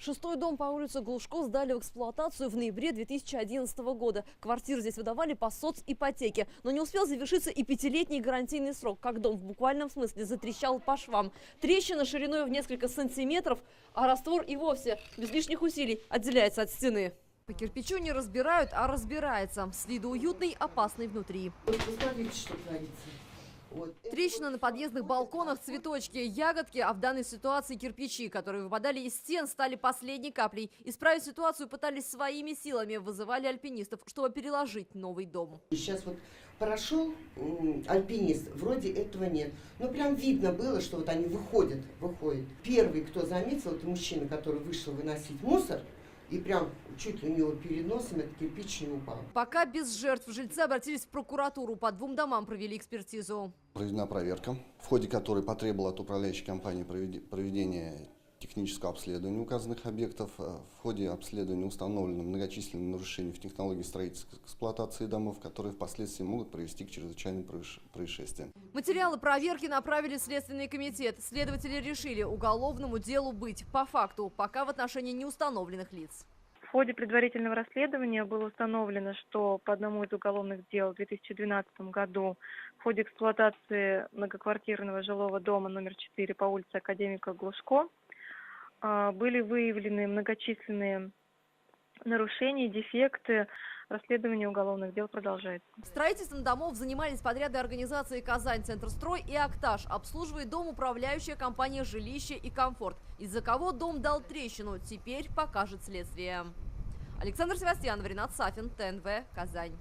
Шестой дом по улице Глушко сдали в эксплуатацию в ноябре 2011 года. Квартиры здесь выдавали по соципотеке. Но не успел завершиться и 5-летний гарантийный срок, как дом в буквальном смысле затрещал по швам. Трещина шириной в несколько сантиметров, а раствор и вовсе без лишних усилий отделяется от стены. По кирпичу не разбирают, а разбирается. С виду уютный, опасный внутри. Посмотрите, что творится. Вот. Трещина на подъездных балконах, цветочки, ягодки, а в данной ситуации кирпичи, которые выпадали из стен, стали последней каплей. Исправить ситуацию пытались своими силами, вызывали альпинистов, чтобы переложить новый дом. Сейчас вот прошел альпинист, вроде этого нет. Но прям видно было, что вот они выходят. Первый, кто заметил, это мужчина, который вышел выносить мусор. И прям чуть ли у него перед носом этот кирпич не упал. Пока без жертв жильцы обратились в прокуратуру. По 2 домам провели экспертизу. Проведена проверка, в ходе которой потребовала от управляющей компании проведения технического обследования указанных объектов. В ходе обследования установлено многочисленные нарушения в технологии строительства и эксплуатации домов, которые впоследствии могут привести к чрезвычайным происшествиям. Материалы проверки направили в Следственный комитет. Следователи решили уголовному делу быть по факту, пока в отношении неустановленных лиц. В ходе предварительного расследования было установлено, что по одному из уголовных дел в 2012 году в ходе эксплуатации многоквартирного жилого дома номер 4 по улице Академика Глушко были выявлены многочисленные нарушения, дефекты. Расследование уголовных дел продолжается. Строительством домов занимались подряды организации «Казань-Центрстрой» и «Актаж». Обслуживает дом управляющая компания «Жилище и комфорт». Из-за кого дом дал трещину, теперь покажет следствие. Александр Севастьянов, Ренат Сафин, ТНВ, Казань.